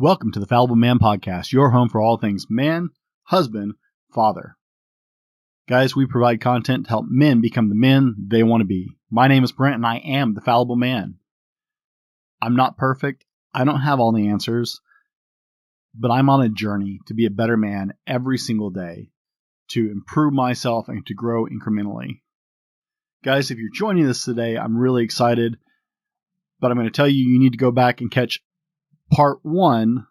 Welcome to the Fallible Man Podcast, your home for all things man, husband, father. Guys, we provide content to help men become the men they want to be. My name is Brent, and I am the Fallible Man. I'm not perfect. I don't have all the answers, but I'm on a journey to be a better man every single day, to improve myself and to grow incrementally. Guys, if you're joining us today, I'm really excited, but I'm going to tell you, you need to go back and catch part 1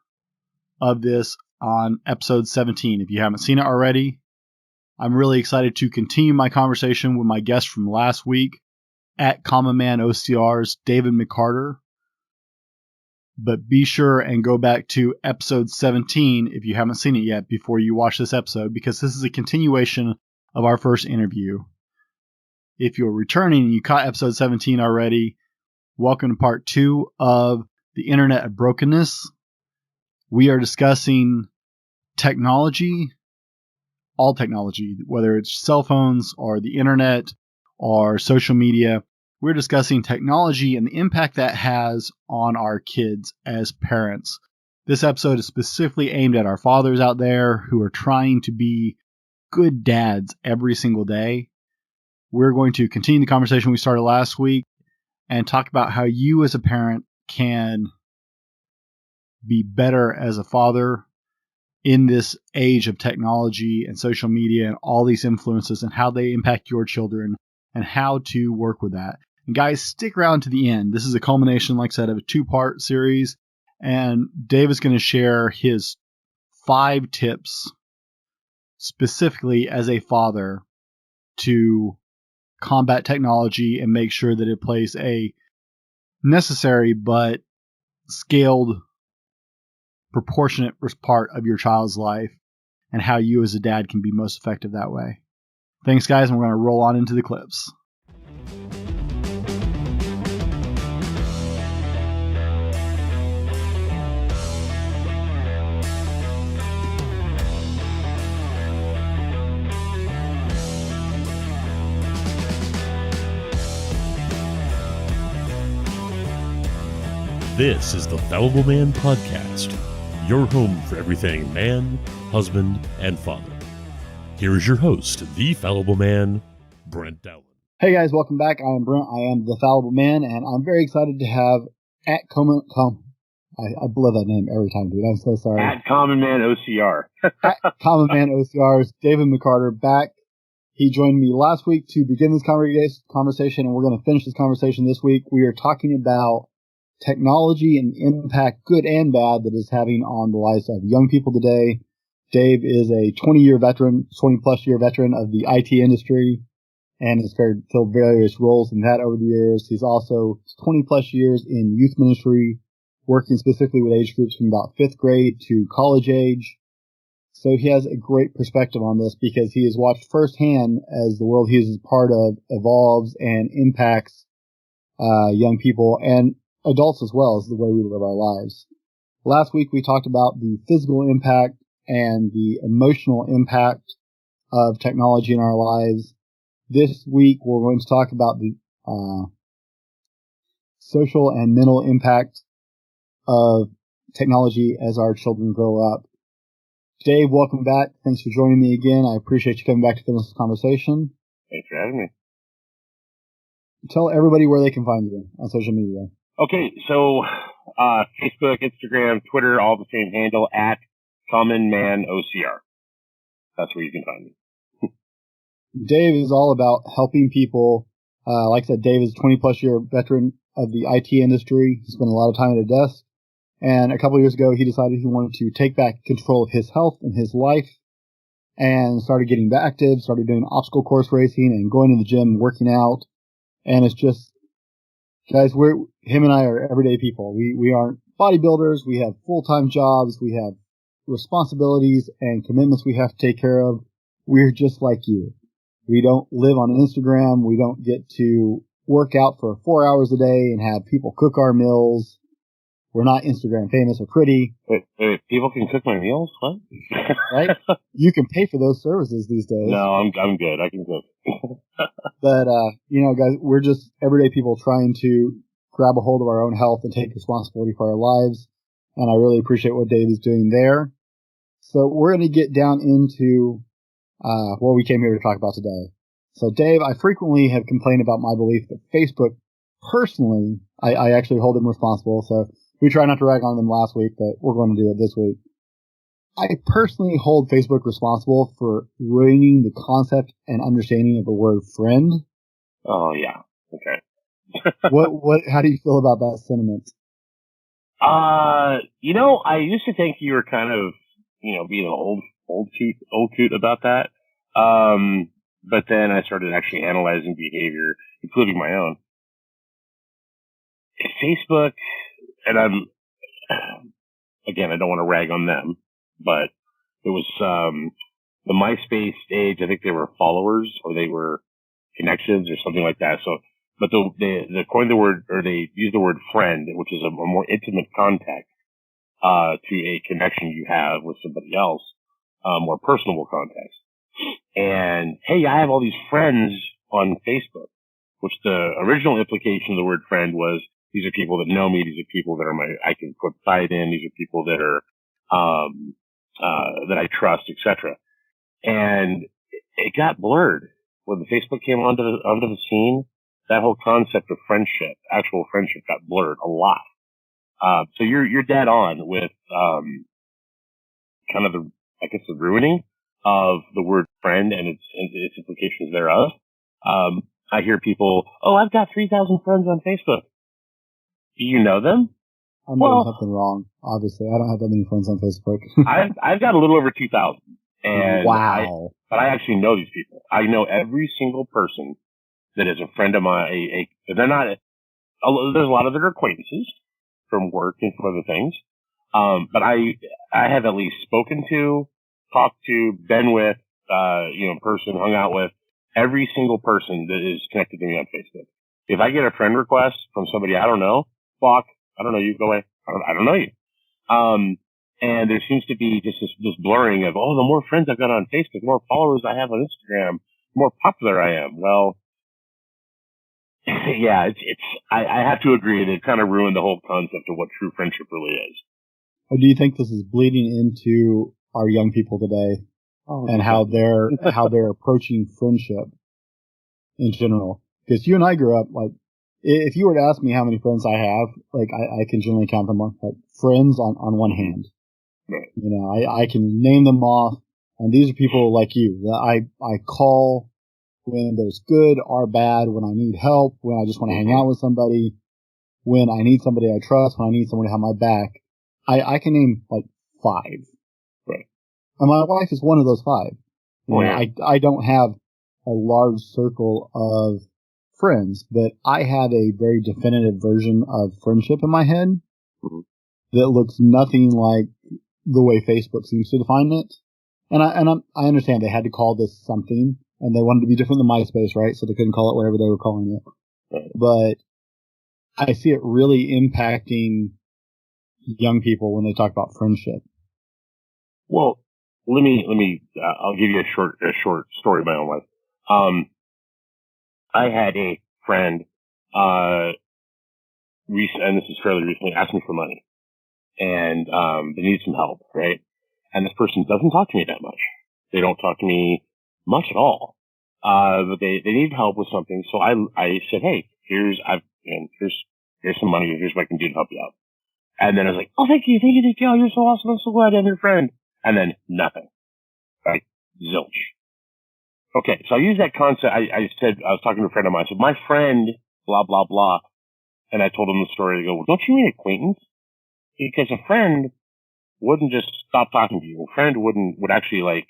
of this on episode 17. If you haven't seen it already, I'm really excited to continue my conversation with my guest from last week at Common Man OCR's David McCarter. But be sure and go back to episode 17 if you haven't seen it yet before you watch this episode, because this is a continuation of our first interview. If you're returning and you caught episode 17 already, welcome to part 2 of the Internet of Brokenness. We are discussing technology, all technology, whether it's cell phones or the internet or social media. We're discussing technology and the impact that has on our kids as parents. This episode is specifically aimed at our fathers out there who are trying to be good dads every single day. We're going to continue the conversation we started last week and talk about how you as a parent can be better as a father in this age of technology and social media and all these influences and how they impact your children and how to work with that. And guys, stick around to the end. This is a culmination, like I said, of a 2-part series. And Dave is going to share his 5 tips specifically as a father to combat technology and make sure that it plays a necessary but scaled, proportionate part of your child's life, and how you as a dad can be most effective that way. Thanks, guys, and we're going to roll on into the clips. This is the Fallible Man Podcast, your home for everything man, husband, and father. Here is your host, the Fallible Man, Brent Dowling. Hey guys, welcome back. I am Brent. I am the Fallible Man, and I'm very excited to have at I blow that name every time, dude. I'm so sorry. At Common Man OCR. At Common Man OCR's David McCarter back. He joined me last week to begin this conversation, and we're going to finish this conversation this week. We are talking about technology and the impact, good and bad, that is having on the lives of young people today. Dave is a 20-plus year veteran of the IT industry and has filled various roles in that over the years. He's also 20-plus years in youth ministry, working specifically with age groups from about 5th grade to college age. So he has a great perspective on this because he has watched firsthand as the world he is a part of evolves and impacts young people and adults as well as the way we live our lives. Last week we talked about the physical impact and the emotional impact of technology in our lives. This week we're going to talk about the social and mental impact of technology as our children grow up. Dave, welcome back. Thanks for joining me again. I appreciate you coming back to finish this conversation. Thanks for having me. Tell everybody where they can find you on social media. Okay, so Facebook, Instagram, Twitter, all the same handle, at Common Man OCR. That's where you can find me. Dave is all about helping people. Like I said, Dave is a 20-plus year veteran of the IT industry. He spent a lot of time at a desk. And a couple of years ago, he decided he wanted to take back control of his health and his life and started getting active, started doing obstacle course racing and going to the gym, working out. And it's just, guys, him and I are everyday people. We aren't bodybuilders. We have full-time jobs. We have responsibilities and commitments we have to take care of. We're just like you. We don't live on Instagram. We don't get to work out for 4 hours a day and have people cook our meals. We're not Instagram famous or pretty. Wait, people can cook my meals? What? Right? You can pay for those services these days. No, I'm good. I can cook. But, guys, we're just everyday people trying to grab a hold of our own health and take responsibility for our lives. and I really appreciate what Dave is doing there. So we're going to get down into what we came here to talk about today. So, Dave, I frequently have complained about my belief that Facebook, personally, I actually hold them responsible. So we tried not to rag on them last week, but we're going to do it this week. I personally hold Facebook responsible for ruining the concept and understanding of the word friend. Oh, yeah. Okay. How do you feel about that sentiment? I used to think you were kind of, being an old coot about that. But then I started actually analyzing behavior, including my own. Facebook, and again, I don't want to rag on them, but it was, the MySpace stage. I think they were followers or they were connections or something like that. So, but they coined the word, or they used the word friend, which is a more intimate contact, to a connection you have with somebody else, more personable context. And hey, I have all these friends on Facebook, which the original implication of the word friend was, these are people that know me, these are people that I can put pride in, these are people that are, that I trust, etc. And it got blurred when the Facebook came onto the scene. That whole concept of friendship, actual friendship, got blurred a lot. So you're dead on with, kind of the ruining of the word friend and its implications thereof. I hear people, I've got 3,000 friends on Facebook. Do you know them? I'm doing something wrong. Obviously, I don't have that many friends on Facebook. I've got a little over 2,000. And wow. But I actually know these people. I know every single person that is a friend of mine. They're not, there's a lot of their acquaintances from work and from other things. But I have at least spoken to, talked to, been with, in person, hung out with every single person that is connected to me on Facebook. If I get a friend request from somebody I don't know, fuck, I don't know you, go away. I don't know you. And there seems to be just this blurring of, the more friends I've got on Facebook, the more followers I have on Instagram, the more popular I am. Well, yeah, I have to agree that it kind of ruined the whole concept of what true friendship really is. Do you think this is bleeding into our young people today and how they're approaching friendship in general? Because you and I grew up, like, if you were to ask me how many friends I have, like, I can generally count them on, like, friends on one hand. Right. I can name them off, and these are people like you that I call when there's good or bad, when I need help, when I just want to hang out with somebody, when I need somebody I trust, when I need someone to have my back. I can name like 5. Right. And my wife is one of those 5. Yeah. I don't have a large circle of friends, but I have a very definitive version of friendship in my head that looks nothing like the way Facebook seems to define it. And I understand they had to call this something, and they wanted to be different than MySpace, right? So they couldn't call it whatever they were calling it. Right. But I see it really impacting young people when they talk about friendship. Well, let me I'll give you a short story of my own life. I had a friend, and this is fairly recently, asked me for money, and they needed some help, right? And this person doesn't talk to me that much. They don't talk to me much at all. But they need help with something, so I said, hey, here's some money, here's what I can do to help you out. And then I was like, thank you, Joe, you're so awesome, I'm so glad I'm your friend. And then nothing. Right? Zilch. Okay, so I used that concept. I said, I was talking to a friend of mine. I said, my friend, blah, blah, blah. And I told him the story. I go, well, don't you mean acquaintance? Because a friend wouldn't just stop talking to you. A friend would actually, like,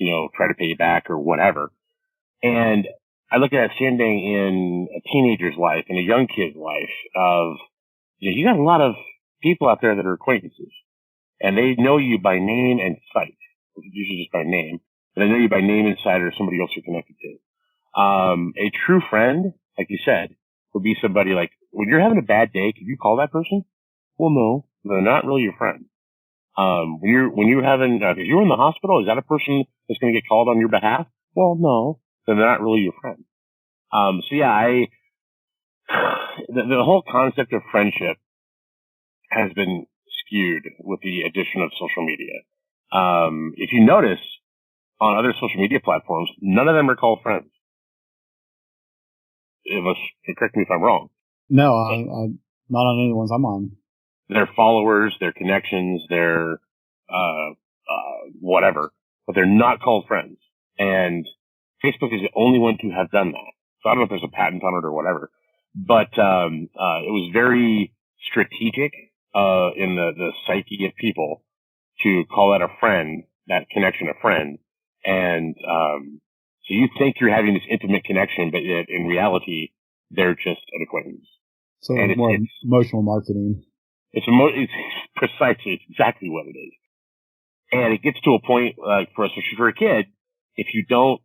try to pay you back or whatever. And I look at that same thing in a teenager's life, in a young kid's life of, you got a lot of people out there that are acquaintances. And they know you by name and sight, usually just by name. But they know you by name and sight or somebody else you're connected to. A true friend, like you said, would be somebody like, when you're having a bad day, could you call that person? Well, no, they're not really your friend. When you're having, if you're in the hospital, is that a person that's going to get called on your behalf? Well, no, then they're not really your friend. So yeah, the whole concept of friendship has been skewed with the addition of social media. If you notice on other social media platforms, none of them are called friends. Correct me if I'm wrong. No, I'm not on any ones I'm on. They're followers, they're connections, they're whatever, but they're not called friends. And Facebook is the only one to have done that. So I don't know if there's a patent on it or whatever, but it was very strategic in the psyche of people to call that a friend, that connection a friend. And so you think you're having this intimate connection, but yet in reality, they're just an acquaintance. So it's more emotional marketing. It's precisely, it's exactly what it is. And it gets to a point, like for us, especially for a kid, if you don't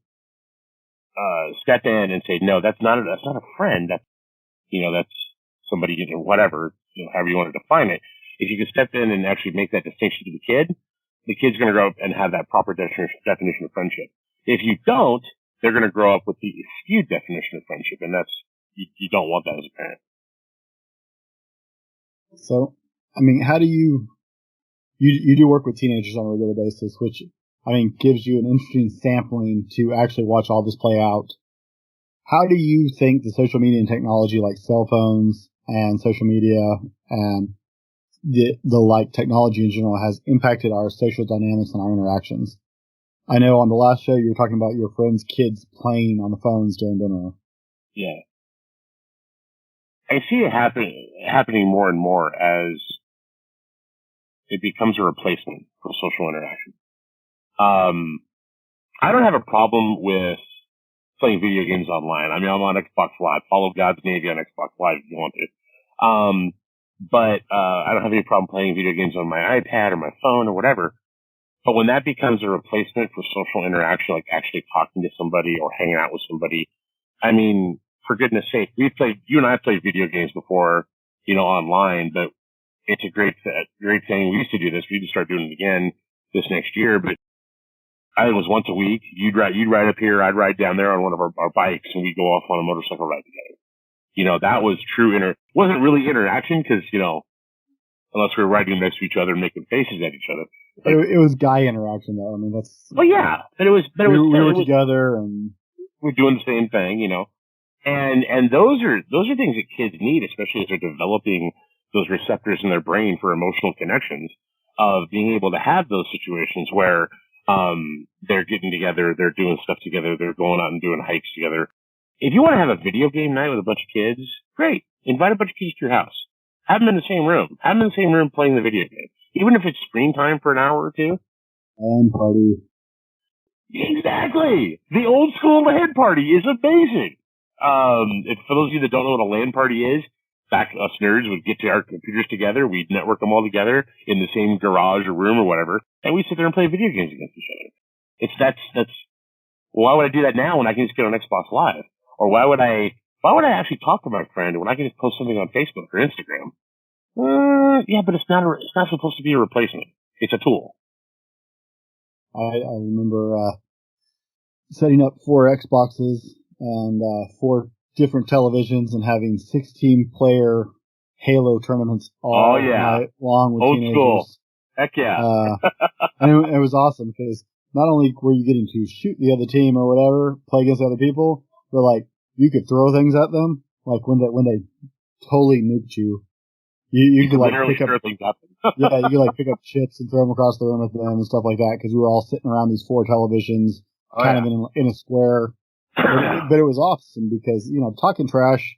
step in and say, no, that's not a friend. That's somebody, whatever, however you want to define it. If you can step in and actually make that distinction to the kid's going to grow up and have that proper definition of friendship. If you don't, they're going to grow up with the skewed definition of friendship, and that's, you don't want that as a parent. So, I mean, how do you do work with teenagers on a regular basis, which, I mean, gives you an interesting sampling to actually watch all this play out. How do you think the social media and technology like cell phones and social media and the like technology in general has impacted our social dynamics and our interactions? I know on the last show you were talking about your friends' kids playing on the phones during dinner. Yeah. I see it happening more and more as it becomes a replacement for social interaction. I don't have a problem with playing video games online. I mean, I'm on Xbox Live. Follow God's Navy on Xbox Live if you want to. But I don't have any problem playing video games on my iPad or my phone or whatever. But when that becomes a replacement for social interaction, like actually talking to somebody or hanging out with somebody, I mean, for goodness sake, you and I played video games before, online, but it's a great thing. We used to do this. We need to start doing it again this next year, but I was once a week. You'd ride up here. I'd ride down there on one of our bikes, and we'd go off on a motorcycle ride together. That was true wasn't really interaction because, unless we were riding next to each other and making faces at each other. It was guy interaction though. I mean, that's. Well, yeah, but we were together and we're doing the same thing, and those are things that kids need, especially as they're developing those receptors in their brain for emotional connections, of being able to have those situations where they're getting together, they're doing stuff together, they're going out and doing hikes together. If you want to have a video game night with a bunch of kids, great. Invite a bunch of kids to your house. Have them in the same room. Have them in the same room playing the video game. Even if it's screen time for an hour or two. LAN party. Exactly. The old school LAN party is amazing. For those of you that don't know what a LAN party is, back us nerds would get to our computers together. We'd network them all together in the same garage or room or whatever, and we'd sit there and play video games against each other. That's why would I do that now when I can just get on Xbox Live? Or why would I actually talk to my friend when I can just post something on Facebook or Instagram? Yeah, but it's not supposed to be a replacement. It's a tool. I remember setting up 4 Xboxes and 4 different televisions and having 16-player Halo tournaments all night long with old teenagers. School. Heck yeah. And it was awesome because not only were you getting to shoot the other team or whatever, play against other people, but like you could throw things at them. Like when they totally nuked you. You could like pick up, you could like pick up chips and throw them across the room with them and stuff like that because we were all sitting around these 4 televisions, of in a square. But it was awesome because talking trash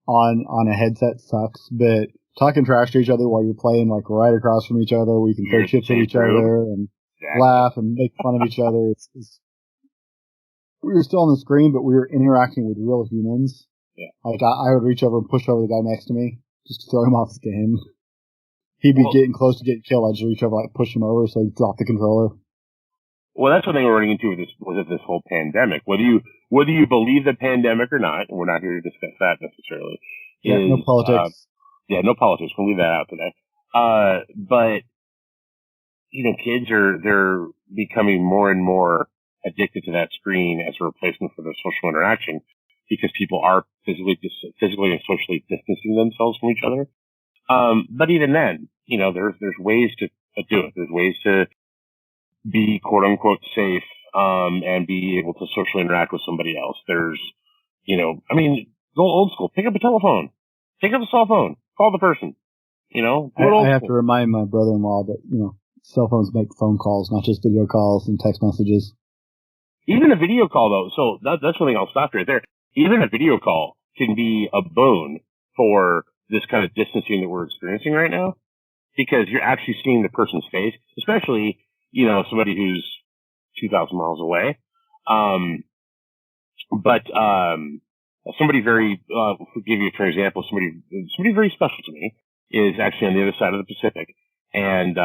on a headset sucks, but talking trash to each other while you're playing like right across from each other, where you can throw chips at each other and laugh and make fun of each other. We were still on the screen, but we were interacting with real humans. Yeah. Like I would reach over and push over the guy next to me. Just throw him off the game. He'd be getting close to getting killed. I'd just reach over, like push him over, so he'd drop the controller. Well, that's what they were running into with this whole pandemic. Whether you believe the pandemic or not, and we're not here to discuss that necessarily. No politics. No politics. We'll leave that out today. But kids they're becoming more and more addicted to that screen as a replacement for their social interaction, because people are physically and socially distancing themselves from each other. But even then, there's ways to do it. There's ways to be quote unquote safe, and be able to socially interact with somebody else. There's, go old school. Pick up a telephone. Pick up a cell phone. Call the person. I have to remind my brother-in-law that, cell phones make phone calls, not just video calls and text messages. Even a video call, though, so that's one thing I'll stop right there. Even a video call can be a boon for this kind of distancing that we're experiencing right now, because you're actually seeing the person's face, especially, somebody who's 2,000 miles away. But somebody very, to give you for example, somebody very special to me is actually on the other side of the Pacific. And,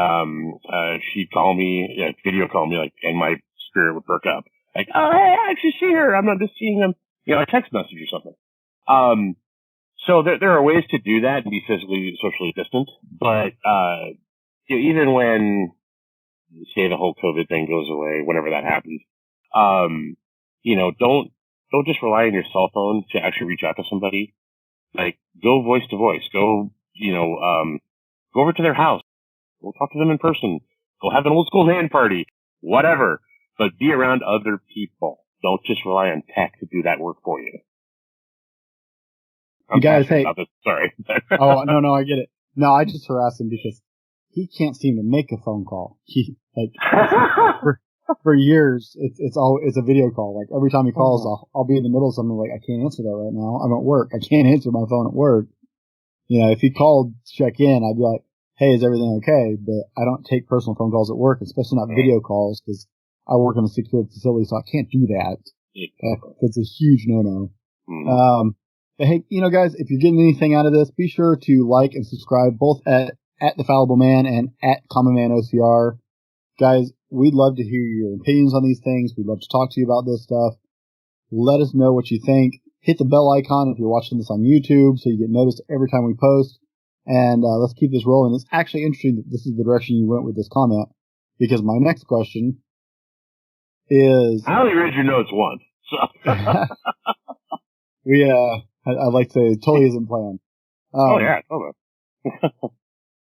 she'd call me, video call me, and my spirit would perk up. Like, oh, hey, I actually see her. I'm not just seeing them, a text message or something. So there are ways to do that and be socially distant. But, even when, say, the whole COVID thing goes away, whenever that happens, don't just rely on your cell phone to actually reach out to somebody. Like, go voice to voice. Go, go over to their house. Go talk to them in person. Go have an old school LAN party. Whatever. But be around other people. Don't just rely on tech to do that work for you. You guys, hey. Sorry. Oh, no, I get it. No, I just harass him because he can't seem to make a phone call. For years, it's a video call. Like, every time he calls, I'll be in the middle of something, like, I can't answer that right now. I'm at work. I can't answer my phone at work. If he called to check in, I'd be like, hey, is everything okay? But I don't take personal phone calls at work, especially not video calls, because I work in a secure facility, so I can't do that. It's a huge no-no. Mm-hmm. But hey, guys, if you're getting anything out of this, be sure to like and subscribe both at The Fallible Man and at Common Man OCR. Guys, we'd love to hear your opinions on these things. We'd love to talk to you about this stuff. Let us know what you think. Hit the bell icon if you're watching this on YouTube so you get noticed every time we post. And let's keep this rolling. It's actually interesting that this is the direction you went with this comment, because my next question is... I only read your notes once. So. I'd like to say it totally isn't planned. Yeah, totally.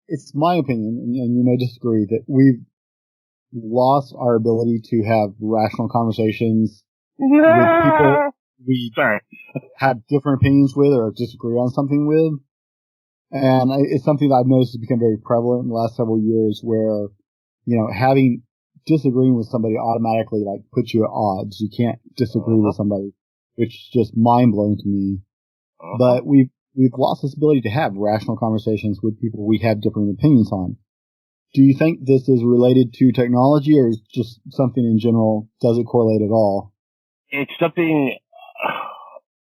It's my opinion, and you may disagree, that we've lost our ability to have rational conversations with people we have different opinions with or disagree on something with. And it's something that I've noticed has become very prevalent in the last several years, where, disagreeing with somebody automatically, puts you at odds. You can't disagree with somebody, which is just mind-blowing to me. But we've lost this ability to have rational conversations with people we have different opinions on. Do you think this is related to technology, or is just something in general? Does it correlate at all? It's something...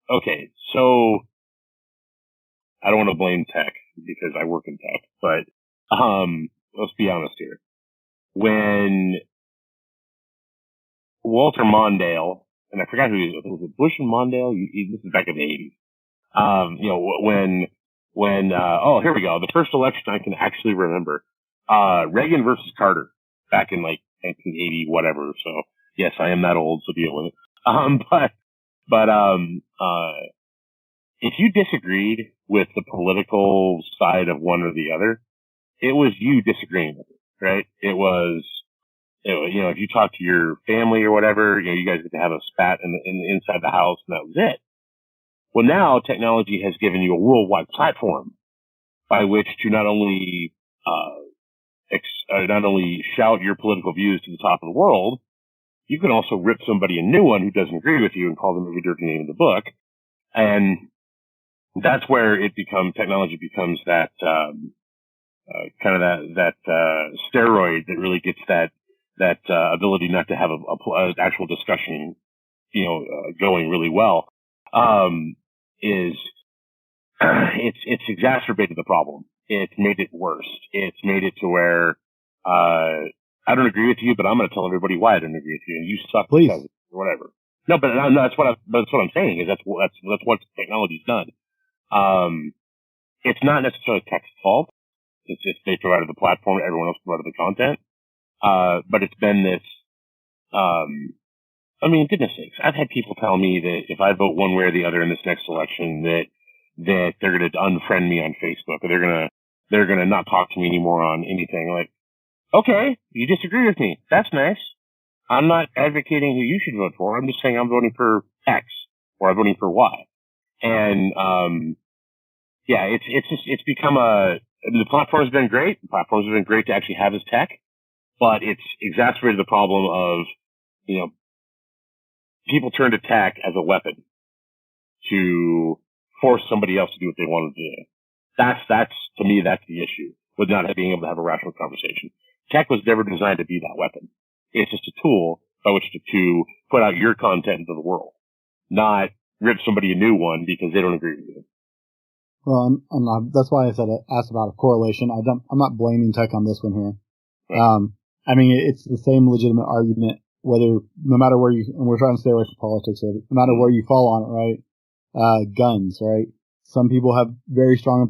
Okay, so... I don't want to blame tech, because I work in tech, but let's be honest here. When Walter Mondale, and I forgot who he was it Bush and Mondale? This is back in the 80s. Here we go. The first election I can actually remember. Reagan versus Carter back in 1980, whatever. So yes, I am that old, so deal with it. But if you disagreed with the political side of one or the other, it was you disagreeing with it, right? It was, if you talk to your family or whatever, you guys get to have a spat in inside the house, and that was it. Well, now technology has given you a worldwide platform by which to not only shout your political views to the top of the world, you can also rip somebody a new one who doesn't agree with you and call them every dirty name in the book. And that's where technology becomes that, kind of that steroid that really gets that ability not to have an actual discussion, going really well. It's exacerbated the problem. It's made it worse. It's made it to where, I don't agree with you, but I'm going to tell everybody why I don't agree with you, and you suck because or whatever. No, but that's what I'm saying is that's what technology's done. It's not necessarily tech's fault. It's just they provided the platform, everyone else provided the content. But it's been this, goodness sakes, I've had people tell me that if I vote one way or the other in this next election, that they're going to unfriend me on Facebook, or they're going to they're going to not talk to me anymore on anything. Like, okay, you disagree with me. That's nice. I'm not advocating who you should vote for. I'm just saying I'm voting for X or I'm voting for Y. And, yeah, it's become the platform's been great. The platforms have been great to actually have this tech, but it's exacerbated the problem of, people turn to tech as a weapon to force somebody else to do what they want to do. That's to me, that's the issue with not being able to have a rational conversation. Tech was never designed to be that weapon. It's just a tool by which to put out your content into the world, not rip somebody a new one because they don't agree with you. Well, and that's why I asked about a correlation. I'm not blaming tech on this one here. Right. I mean, it's the same legitimate argument no matter where and we're trying to stay away from politics here, no matter where you fall on it, right? Guns, right? Some people have very strong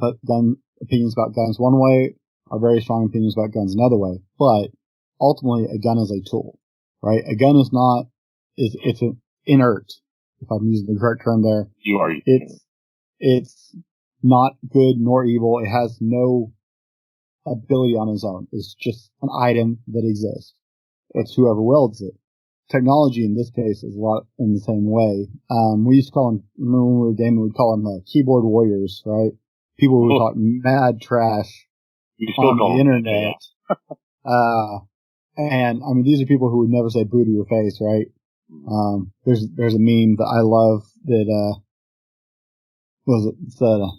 opinions about guns one way, or very strong opinions about guns another way. But ultimately, a gun is a tool, right? A gun it's an inert, if I'm using the correct term there. You are. It's not good nor evil. It has no ability on its own. It's just an item that exists. It's whoever wields it. Technology in this case is a lot in the same way. We used to call them, remember when we were gaming, we'd call them keyboard warriors, right? People who talk mad trash on the internet. And I mean, these are people who would never say boo to your face, right? There's a meme that I love that,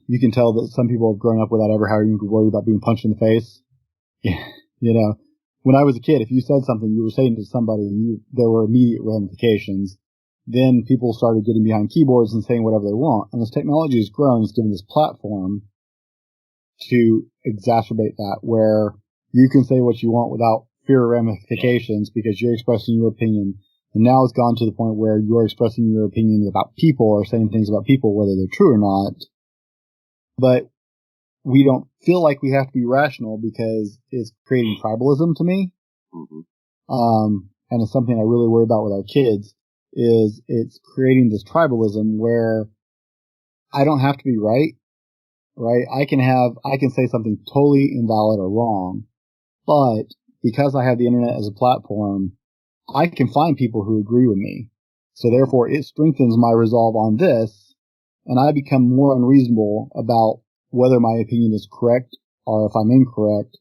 you can tell that some people have grown up without ever having to worry about being punched in the face. Yeah, when I was a kid, if you said something you were saying to somebody and there were immediate ramifications, then people started getting behind keyboards and saying whatever they want. And as technology has grown, it's given this platform to exacerbate that, where you can say what you want without fear of ramifications because you're expressing your opinion. And now it's gone to the point where you're expressing your opinion about people or saying things about people, whether they're true or not. But we don't feel like we have to be rational because it's creating tribalism to me. Mm-hmm. And it's something I really worry about with our kids is it's creating this tribalism where I don't have to be right? I can say something totally invalid or wrong, but because I have the internet as a platform, I can find people who agree with me. So therefore it strengthens my resolve on this, and I become more unreasonable about whether my opinion is correct or if I'm incorrect.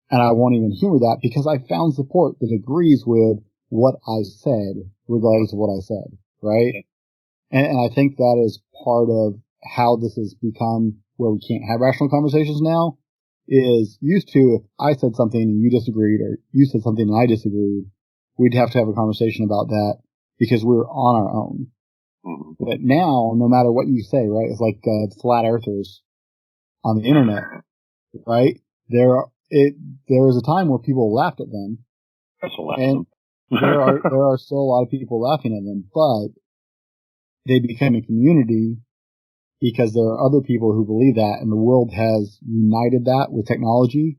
And I won't even humor that because I found support that agrees with what I said, regardless of what I said, right? And I think that is part of how this has become where we can't have rational conversations now. Is used to, if I said something and you disagreed, or you said something and I disagreed, we'd have to have a conversation about that because we were on our own. Mm-hmm. But now, no matter what you say, right, it's like flat earthers on the internet, right? There was a time where people laughed at them, and there are still a lot of people laughing at them, but they became a community because there are other people who believe that, and the world has united that with technology,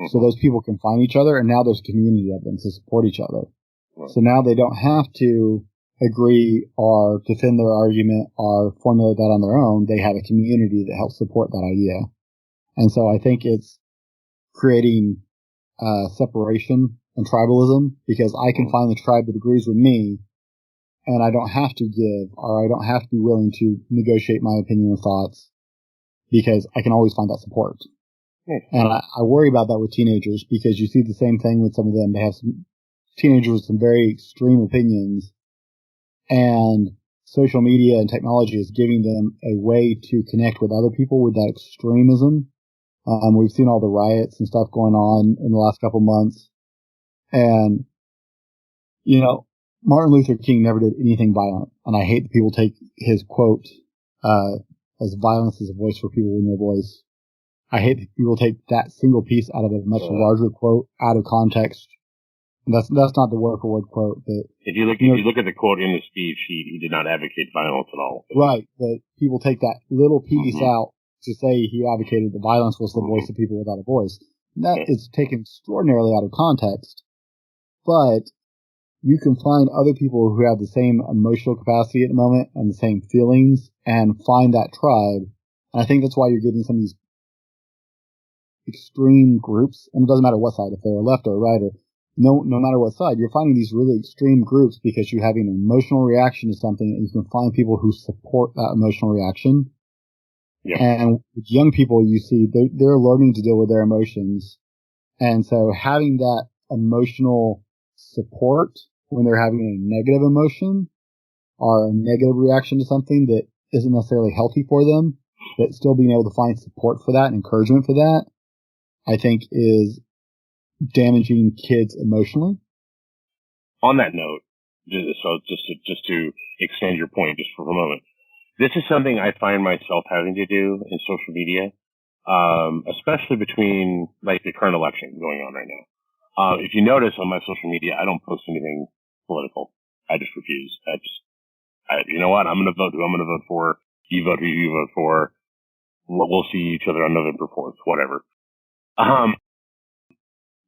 so those people can find each other, and now there's a community of them to support each other. So now they don't have to agree or defend their argument or formulate that on their own. They have a community that helps support that idea. And so I think it's creating separation and tribalism because I can find the tribe that agrees with me, and I don't have to give, or I don't have to be willing to negotiate my opinion or thoughts because I can always find that support. And I worry about that with teenagers because you see the same thing with some of them. They have some teenagers with some very extreme opinions, and social media and technology is giving them a way to connect with other people with that extremism. We've seen all the riots and stuff going on in the last couple months. And, Martin Luther King never did anything violent. And I hate that people take his quote, as violence is a voice for people with no voice. I hate that people take that single piece out of a much larger quote out of context. And that's not the word for word quote. But if you look at the quote in the speech, he did not advocate violence at all. Right. But people take that little piece out to say he advocated that violence was the voice of people without a voice. And that is taken extraordinarily out of context. But you can find other people who have the same emotional capacity at the moment and the same feelings and find that tribe. And I think that's why you're getting some of these extreme groups, and it doesn't matter what side, if they're a left or a right, or no matter what side, you're finding these really extreme groups because you're having an emotional reaction to something, and you can find people who support that emotional reaction. Yep. And with young people, you see they're learning to deal with their emotions. And so having that emotional support when they're having a negative emotion or a negative reaction to something that isn't necessarily healthy for them, but still being able to find support for that and encouragement for that, I think is damaging kids emotionally. On that note, just to extend your point just for a moment, this is something I find myself having to do in social media, especially between like the current election going on right now. If you notice on my social media, I don't post anything political. I just refuse. You know what? I'm going to vote who I'm going to vote for. You vote who you vote for. We'll see each other on November 4th, whatever.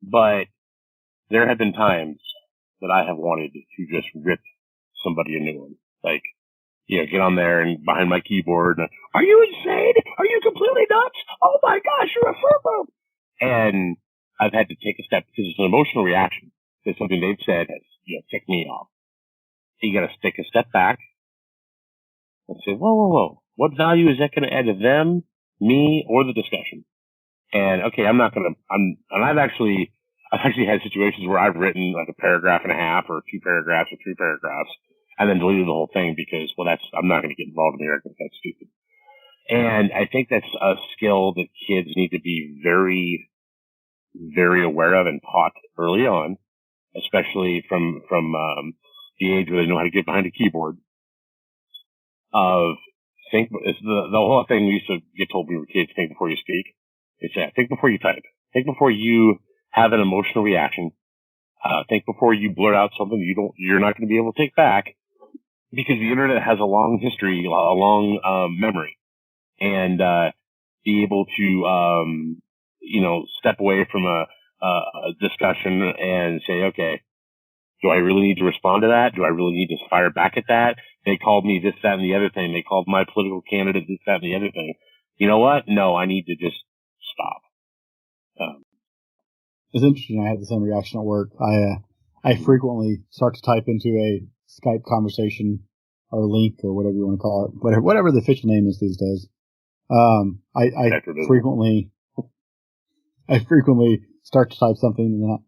But there have been times that I have wanted to just rip somebody a new one. Like, get on there and behind my keyboard. And, are you insane? Are you completely nuts? Oh my gosh, you're a furbo. And I've had to take a step because it's an emotional reaction to something they've said has, ticked me off. You got to take a step back and say, whoa. What value is that going to add to them, me, or the discussion? And okay, I've actually had situations where I've written like a paragraph and a half or 2 paragraphs or 3 paragraphs and then deleted the whole thing because, I'm not going to get involved in here because that's stupid. And I think that's a skill that kids need to be very, very aware of and taught early on, especially from the age where they know how to get behind a keyboard. It's the whole thing we used to get told when we were kids, think before you speak. It's think before you type. Think before you have an emotional reaction. Think before you blurt out something you're not going to be able to take back, because the internet has a long history, a long memory, and be able to step away from a discussion and say, okay, do I really need to respond to that? Do I really need to fire back at that? They called me this, that, and the other thing. They called my political candidate this, that, and the other thing. You know what? No, I need to just stop. It's interesting. I had the same reaction at work. I frequently start to type into a Skype conversation or link or whatever you want to call it, whatever the official name is these days. I frequently start to type something and then I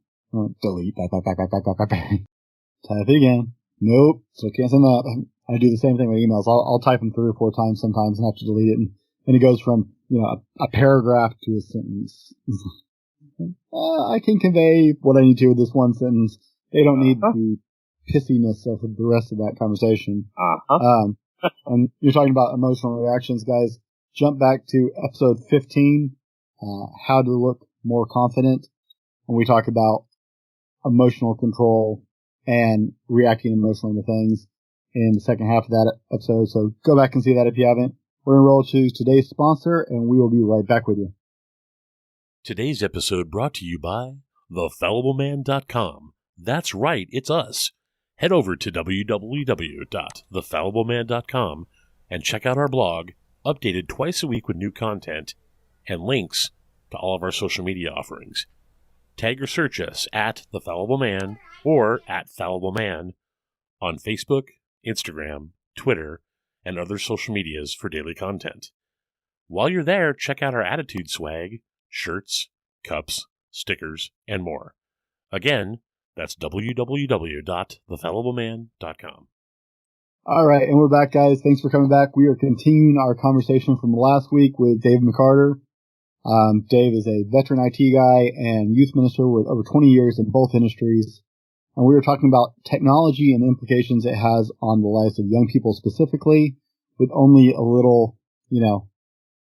delete, back. Type it again. Nope. So can't send that. I do the same thing with emails. I'll type them 3 or 4 times sometimes and have to delete it. And it goes from, a paragraph to a sentence. I can convey what I need to with this one sentence. They don't need the pissiness of the rest of that conversation. And you're talking about emotional reactions, guys. Jump back to episode 15, how to look more confident. And we talk about emotional control and reacting emotionally to things in the second half of that episode. So go back and see that if you haven't. We're going to roll to today's sponsor, and we will be right back with you. Today's episode brought to you by thefallibleman.com. That's right, it's us. Head over to www.thefallibleman.com and check out our blog, updated twice a week with new content and links to all of our social media offerings. Tag or search us at The Fallible Man or at Fallible Man on Facebook, Instagram, Twitter, and other social medias for daily content. While you're there, check out our Attitude swag, shirts, cups, stickers, and more. Again, that's www.thefallibleman.com. All right, and we're back, guys. Thanks for coming back. We are continuing our conversation from last week with Dave McCarter. Dave is a veteran IT guy and youth minister with over 20 years in both industries. And we were talking about technology and the implications it has on the lives of young people specifically, with only a little,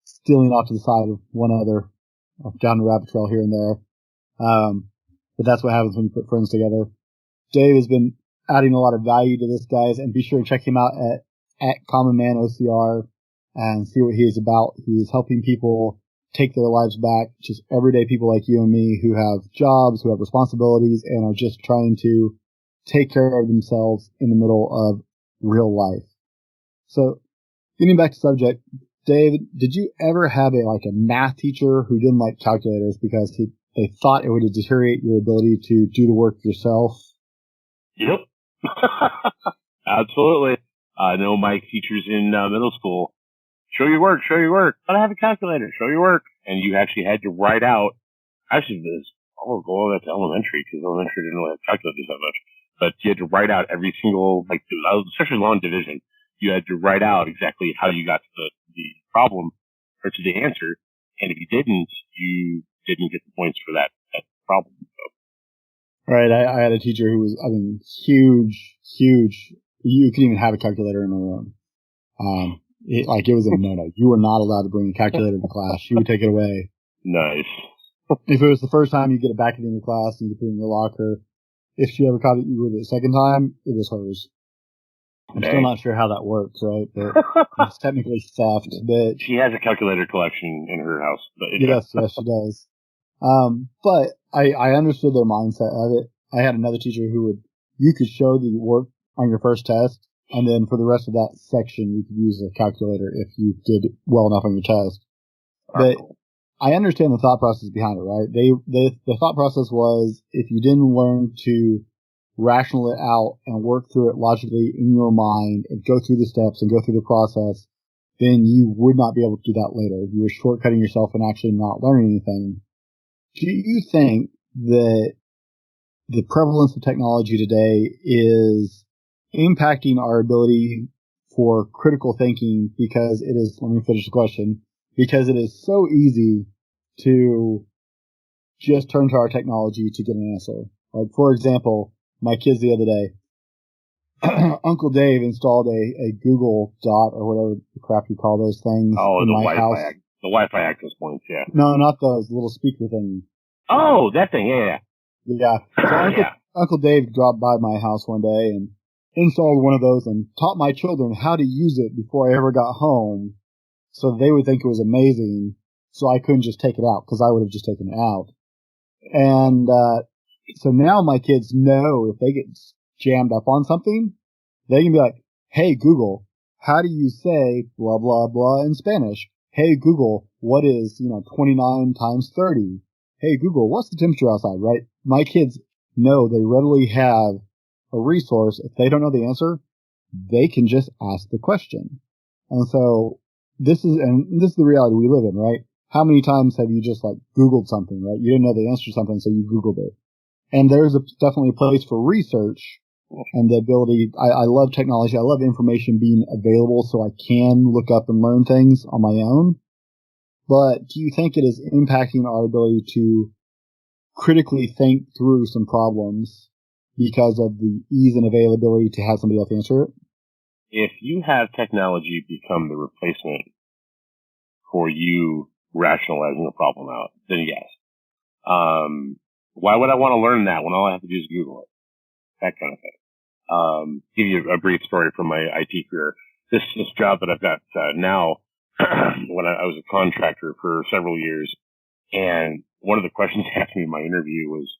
stealing off to the side of one other, down the rabbit trail here and there. But that's what happens when you put friends together. Dave has been adding a lot of value to this, guys, and be sure to check him out at Common Man OCR and see what he is about. He is helping people take their lives back, just everyday people like you and me who have jobs, who have responsibilities, and are just trying to take care of themselves in the middle of real life. So, getting back to subject, David, did you ever have a math teacher who didn't like calculators because they thought it would deteriorate your ability to do the work yourself? Yep. Absolutely. I know my teachers in middle school. Show your work. I don't have a calculator. Show your work. And you actually had to write out. Actually, go all that to elementary because elementary didn't really have calculators that much. But you had to write out every single, especially long division. You had to write out exactly how you got to the problem or to the answer. And if you didn't get the points for that problem. So. Right. I had a teacher who was, huge. You couldn't even have a calculator in the room. It was a no-no. You were not allowed to bring a calculator to class. She would take it away. Nice. If it was the first time, you get it back at the end of class and you put it in your locker. If she ever caught you with it the second time, it was hers. I'm still not sure how that works, right? But it's technically theft. But she has a calculator collection in her house. But yes, she does. But I understood their mindset of it. I had another teacher you could show the work on your first test, and then for the rest of that section, you could use a calculator if you did well enough on your test. But I understand the thought process behind it, right? The thought process was if you didn't learn to rational it out and work through it logically in your mind and go through the steps and go through the process, then you would not be able to do that later. You were shortcutting yourself and actually not learning anything. Do you think that the prevalence of technology today is impacting our ability for critical thinking because it is, let me finish the question, because it is so easy to just turn to our technology to get an answer? Like, for example, my kids the other day, Uncle Dave installed a Google Dot or whatever the crap you call those things in my house. The Wi-Fi access points, yeah. No, not those little speaker things. Oh, that thing, yeah. Yeah. So Uncle Dave dropped by my house one day and installed one of those and taught my children how to use it before I ever got home so they would think it was amazing, so I couldn't just take it out because I would have just taken it out. And so now my kids know if they get jammed up on something, they can be like, hey, Google, how do you say blah, blah, blah in Spanish? Hey, Google, what is, 29 times 30? Hey, Google, what's the temperature outside, right? My kids know they readily have a resource. If they don't know the answer, they can just ask the question. And so this is the reality we live in, right? How many times have you just Googled something, right? You didn't know the answer to something, so you Googled it. And there's definitely a place for research and the ability. I love technology. I love information being available so I can look up and learn things on my own. But do you think it is impacting our ability to critically think through some problems because of the ease and availability to have somebody else answer it? If you have technology become the replacement for you rationalizing a problem out, then yes. Why would I want to learn that when all I have to do is Google it? That kind of thing. Give you a brief story from my IT career. This job that I've got now, when I was a contractor for several years, and one of the questions they asked me in my interview was,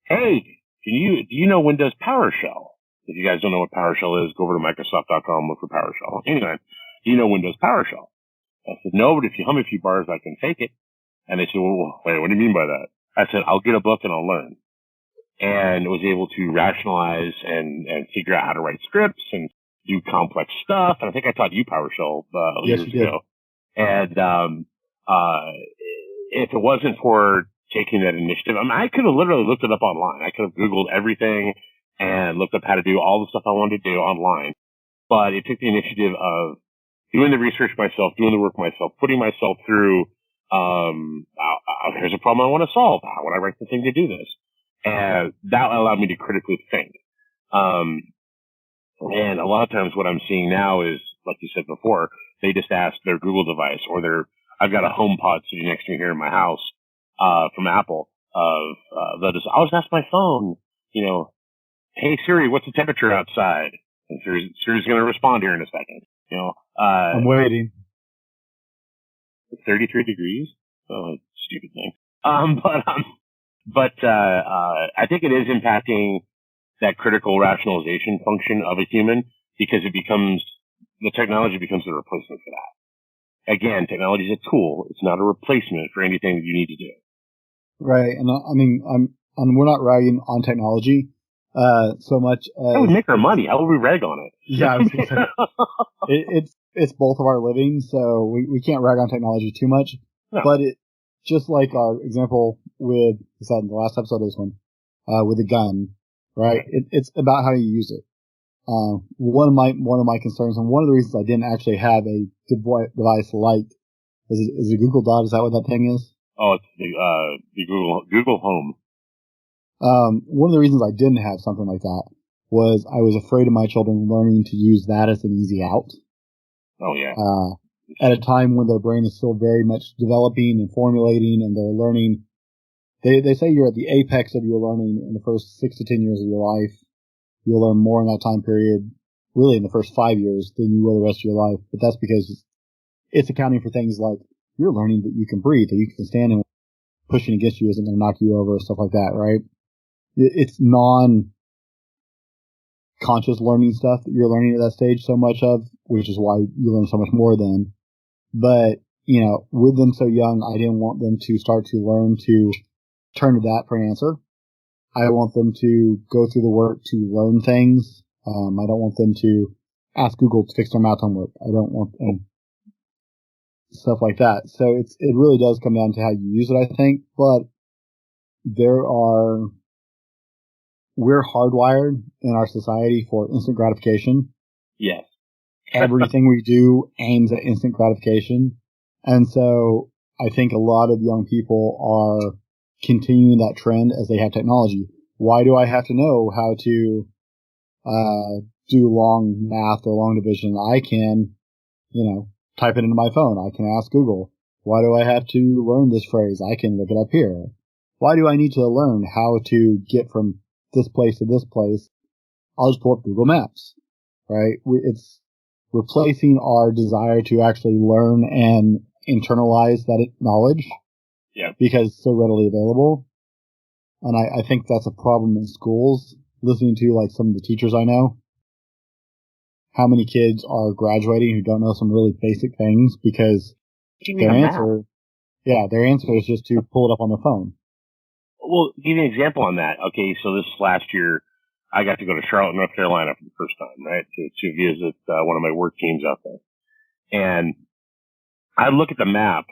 hey, do you know Windows PowerShell? If you guys don't know what PowerShell is, go over to Microsoft.com, look for PowerShell. Anyway, do you know Windows PowerShell? I said, no, but if you hum a few bars, I can fake it. And they said, well, wait, what do you mean by that? I said, I'll get a book and I'll learn. And was able to rationalize and figure out how to write scripts and do complex stuff. And I think I taught you PowerShell Yes, years ago. And if it wasn't for taking that initiative, I could have literally looked it up online. I could have Googled everything and looked up how to do all the stuff I wanted to do online. But it took the initiative of doing the research myself, doing the work myself, putting myself through, here's a problem I want to solve. How would I write the thing to do this? And that allowed me to critically think. And a lot of times what I'm seeing now is, like you said before, they just ask their Google device or I've got a HomePod sitting next to me here in my house, from Apple they'll just, I'll just ask my phone, hey Siri, what's the temperature outside? And Siri's going to respond here in a second. I'm waiting. 33 degrees. Oh, stupid thing. But I think it is impacting that critical rationalization function of a human because the technology becomes a replacement for that. again, technology is a tool. It's not a replacement for anything that you need to do. Right. And I mean, we're not ragging on technology, so much as. How would we make our money? How would we rag on it? Yeah, I was gonna say, it's both of our living, so we can't rag on technology too much. No. But it, just like our example with, in the last episode of this one, with a gun, right? It's about how you use it. One of my concerns, and one of the reasons I didn't actually have a device like, is a Google Dot. Is that what that thing is? Oh, it's the Google Home. One of the reasons I didn't have something like that was I was afraid of my children learning to use that as an easy out. Oh yeah. At a time when their brain is still very much developing and formulating, and they're learning. They say you're at the apex of your learning in the first 6 to 10 years of your life. You'll learn more in that time period, really in the first 5 years, than you will the rest of your life. But that's because it's accounting for things like you're learning that you can breathe, that you can stand, and pushing against you isn't going to knock you over, stuff like that, right? It's non-conscious learning stuff that you're learning at that stage so much of, which is why you learn so much more then. But, with them so young, I didn't want them to start to learn to turn to that for an answer. I want them to go through the work to learn things. I don't want them to ask Google to fix their math homework. I don't want stuff like that. So it really does come down to how you use it, I think. But we're hardwired in our society for instant gratification. Yes. Everything we do aims at instant gratification. And so I think a lot of young people are continuing that trend as they have technology. Why do I have to know how to do long math or long division? I can, type it into my phone. I can ask Google. Why do I have to learn this phrase? I can look it up here. Why do I need to learn how to get from this place to this place? I'll just pull up Google Maps, right? It's replacing our desire to actually learn and internalize that knowledge. Yeah. Because it's so readily available. And I think that's a problem in schools. Listening to like some of the teachers I know, how many kids are graduating who don't know some really basic things because their answer is just to pull it up on their phone. Well, give you an example on that. Okay, so this last year, I got to go to Charlotte, North Carolina for the first time, right, to visit one of my work teams out there. And I look at the map,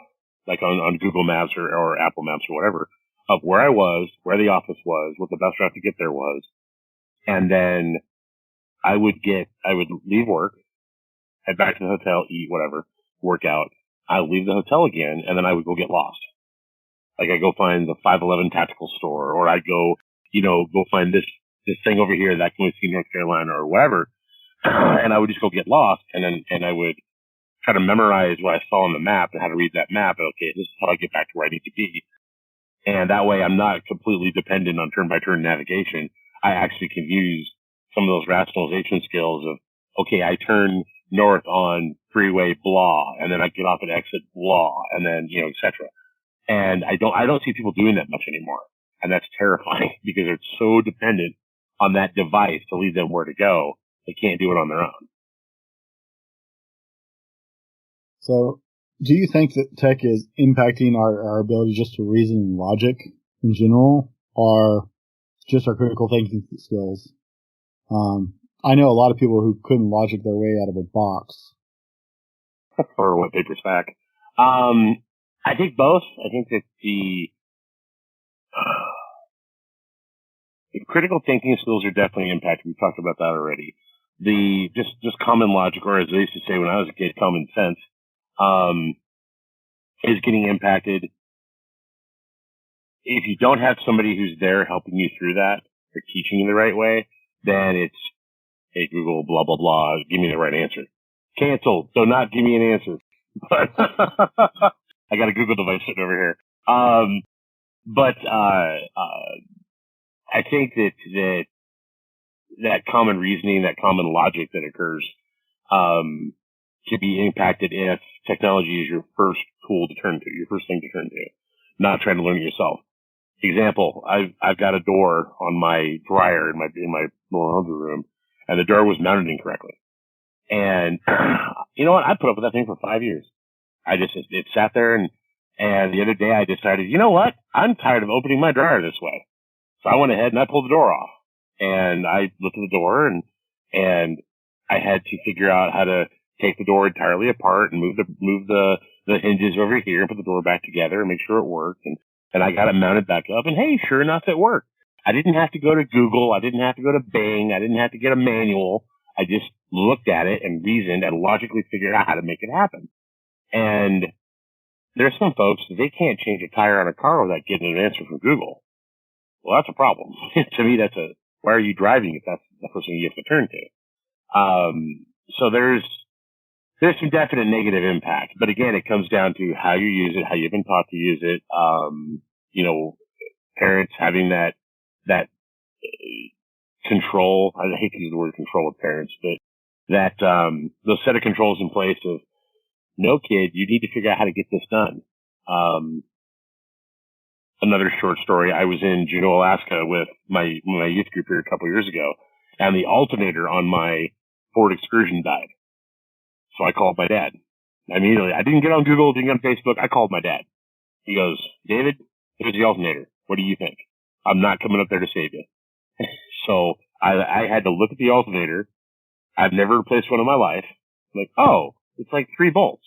like on Google Maps or Apple Maps or whatever, of where I was, where the office was, what the best route to get there was. And then I would leave work, head back to the hotel, eat, whatever, work out. I would leave the hotel again, and then I would go get lost. Like I'd go find the 511 tactical store, or I'd go find this thing over here that can see North Carolina or whatever. And I would just go get lost, and I would try to memorize what I saw on the map and how to read that map. And okay, this is how I get back to where I need to be. And that way I'm not completely dependent on turn-by-turn navigation. I actually can use some of those rationalization skills of, okay, I turn north on freeway blah, and then I get off at exit blah, and then, et cetera. And I don't see people doing that much anymore. And that's terrifying because they're so dependent on that device to lead them where to go. They can't do it on their own. So, do you think that tech is impacting our ability just to reason and logic in general, or just our critical thinking skills? I know a lot of people who couldn't logic their way out of a box. Or what paper stack. I think both. I think that the critical thinking skills are definitely impacted. We talked about that already. The just common logic, or as they used to say when I was a kid, common sense, is getting impacted. If you don't have somebody who's there helping you through that or teaching you the right way, then it's, hey, Google, blah, blah, blah, give me the right answer. Canceled. So not give me an answer. But I got a Google device sitting over here. But I think that common reasoning, that common logic that occurs, can be impacted if technology is your first tool to turn to, your first thing to turn to, not trying to learn it yourself. Example, I've got a door on my dryer in my laundry room, and the door was mounted incorrectly. And you know what? I put up with that thing for 5 years. it sat there, and the other day I decided, you know what? I'm tired of opening my dryer this way. So I went ahead and I pulled the door off, and I looked at the door, and I had to figure out how to take the door entirely apart and move the hinges over here and put the door back together and make sure it worked. And I got it mounted back up, and hey, sure enough, it worked. I didn't have to go to Google. I didn't have to go to Bing. I didn't have to get a manual. I just looked at it and reasoned and logically figured out how to make it happen. And there's some folks, they can't change a tire on a car without getting an answer from Google. Well, that's a problem. To me, why are you driving if that's the first thing you have to turn to? So there's some definite negative impact. But again, it comes down to how you use it, how you've been taught to use it. Parents having that control. I hate to use the word control with parents, but that those set of controls in place of, no, kid, you need to figure out how to get this done. Another short story. I was in Juneau, Alaska with my youth group here a couple of years ago, and the alternator on my Ford Excursion died. So I called my dad. Immediately, I didn't get on Google, didn't get on Facebook. I called my dad. He goes, David, here's the alternator. What do you think? I'm not coming up there to save you. So I had to look at the alternator. I've never replaced one in my life. I'm like, oh, it's like 3 bolts.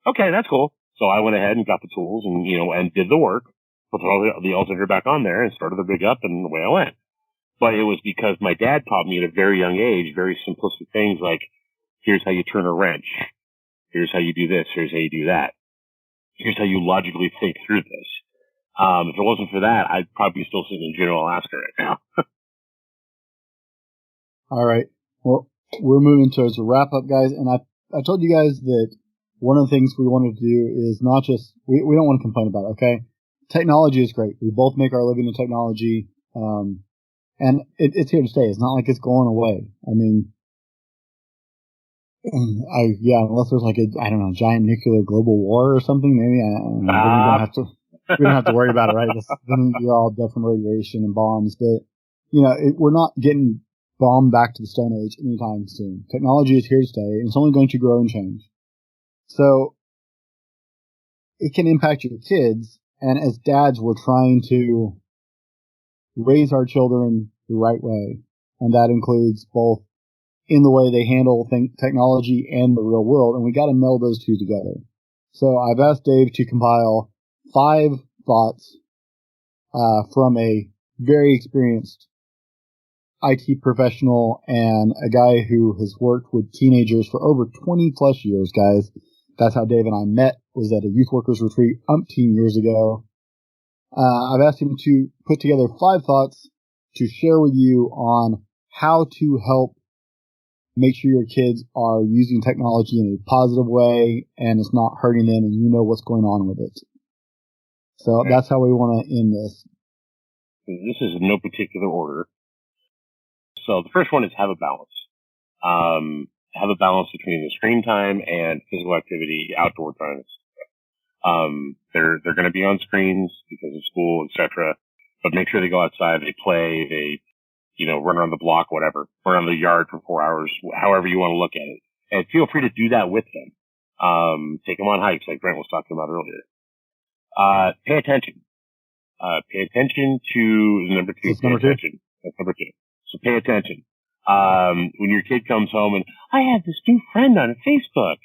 Okay, that's cool. So I went ahead and got the tools and did the work, put the alternator back on there and started the rig up, and away I went. But it was because my dad taught me at a very young age, very simplistic things like, here's how you turn a wrench. Here's how you do this. Here's how you do that. Here's how you logically think through this. If it wasn't for that, I'd probably be still sitting in Juneau, Alaska right now. All right. Well, we're moving towards a wrap up, guys. And I told you guys that one of the things we wanted to do is not just, we don't want to complain about it, okay? Technology is great. We both make our living in technology. And it's here to stay. It's not like it's going away. I mean, unless there's like giant nuclear global war or something, maybe we don't have to worry about it, right? Then you're all death from radiation and bombs, but we're not getting bombed back to the Stone Age anytime soon. Technology is here to stay, and it's only going to grow and change. So it can impact your kids, and as dads, we're trying to raise our children the right way, and that includes both in the way they handle technology and the real world, and we got to meld those two together. So I've asked Dave to compile 5 thoughts from a very experienced IT professional and a guy who has worked with teenagers for over 20 plus years, guys. That's how Dave and I met, was at a youth workers retreat umpteen years ago. I've asked him to put together 5 thoughts to share with you on how to help make sure your kids are using technology in a positive way and it's not hurting them and you know what's going on with it. So okay. That's how we want to end this. This is in no particular order. So the first one is have a balance. Have a balance between the screen time and physical activity, outdoor time. They're going to be on screens because of school, etc. But make sure they go outside, they play, they run around the block, whatever, run around the yard for 4 hours, however you want to look at it. And feel free to do that with them. Take them on hikes like Brent was talking about earlier. Pay attention. Pay attention to number 2. That's number 2. That's number 2. So pay attention. When your kid comes home and, I have this new friend on Facebook.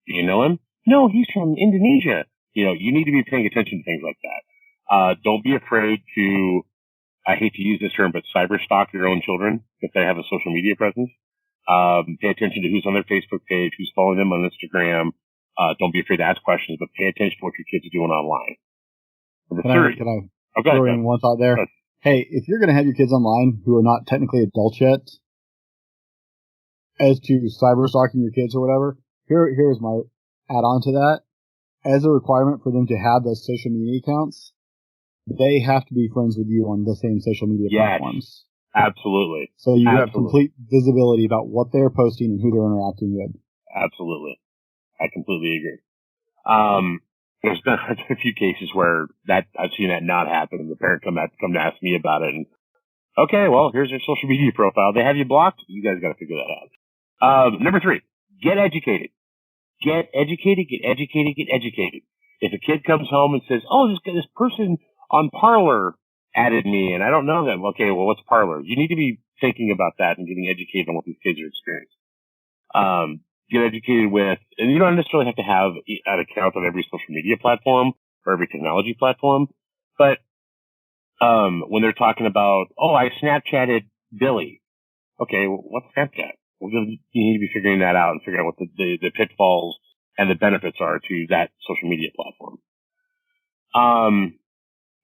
Do you know him? No, he's from Indonesia. You need to be paying attention to things like that. Don't be afraid to, I hate to use this term, but cyber stalk your own children if they have a social media presence. Pay attention to who's on their Facebook page, who's following them on Instagram. Don't be afraid to ask questions, but pay attention to what your kids are doing online. Can I throw in one thought there? Hey, if you're going to have your kids online who are not technically adults yet, as to cyber stalking your kids or whatever, here's my add-on to that. As a requirement for them to have those social media accounts, they have to be friends with you on the same social media platforms. Absolutely. So you have complete visibility about what they're posting and who they're interacting with. Absolutely. I completely agree. There's been a few cases where I've seen that not happen, and the parent come to ask me about it. And okay, well, here's your social media profile. They have you blocked. You guys got to figure that out. Number 3, get educated. Get educated, get educated, get educated. If a kid comes home and says, oh, this person on Parler added me and I don't know them. Okay, well, what's Parler? You need to be thinking about that and getting educated on what these kids are experiencing. Get educated with, and you don't necessarily have to have an account on every social media platform or every technology platform, but when they're talking about, oh, I Snapchatted Billy. Okay, well, what's Snapchat? Well, you need to be figuring that out and figure out what the pitfalls and the benefits are to that social media platform.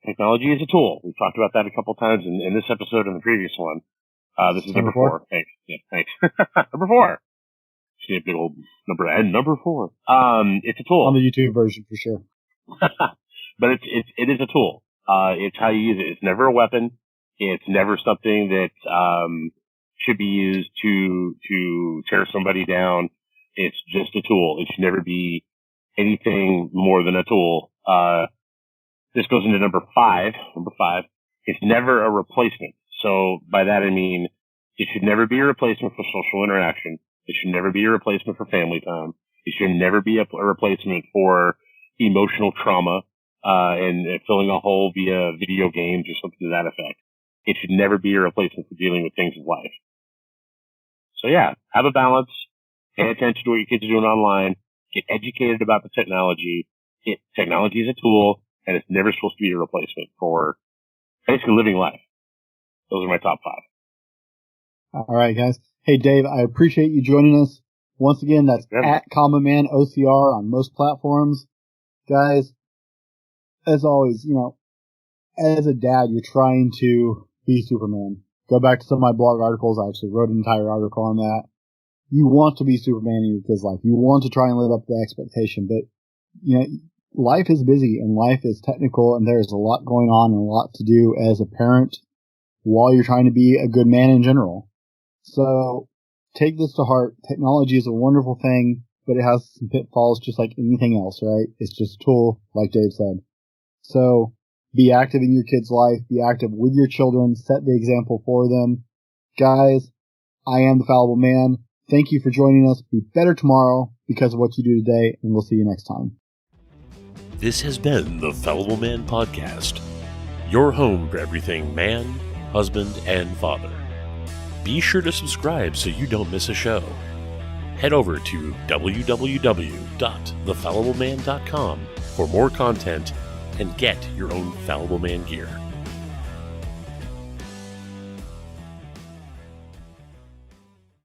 Technology is a tool. We've talked about that a couple times in this episode and the previous one. This is number 4. Thanks. Yeah, thanks. Number 4. See a big old number and number 4. It's a tool. On the YouTube version for sure. But it is a tool. It's how you use it. It's never a weapon. It's never something that should be used to tear somebody down. It's just a tool. It should never be anything more than a tool. This goes into number 5. Number 5. It's never a replacement. So by that I mean it should never be a replacement for social interaction. It should never be a replacement for family time. It should never be a replacement for emotional trauma and filling a hole via video games or something to that effect. It should never be a replacement for dealing with things in life. So yeah, have a balance. Pay attention to what your kids are doing online. Get educated about the technology. Technology is a tool, and it's never supposed to be a replacement for basically living life. Those are my top 5. All right, guys. Hey, Dave, I appreciate you joining us. Once again, that's at Common Man OCR on most platforms. Guys, as always, as a dad, you're trying to be Superman. Go back to some of my blog articles. I actually wrote an entire article on that. You want to be Superman in your kid's life. You want to try and live up to the expectation, but, life is busy and life is technical and there's a lot going on and a lot to do as a parent while you're trying to be a good man in general. So take this to heart. Technology is a wonderful thing, but it has some pitfalls just like anything else, right? It's just a tool, like Dave said. So be active in your kid's life. Be active with your children. Set the example for them. Guys, I am the Fallible Man. Thank you for joining us. Be better tomorrow because of what you do today, and we'll see you next time. This has been the Fallible Man Podcast, your home for everything man, husband, and father. Be sure to subscribe so you don't miss a show. Head over to www.thefallibleman.com for more content and get your own Fallible Man gear.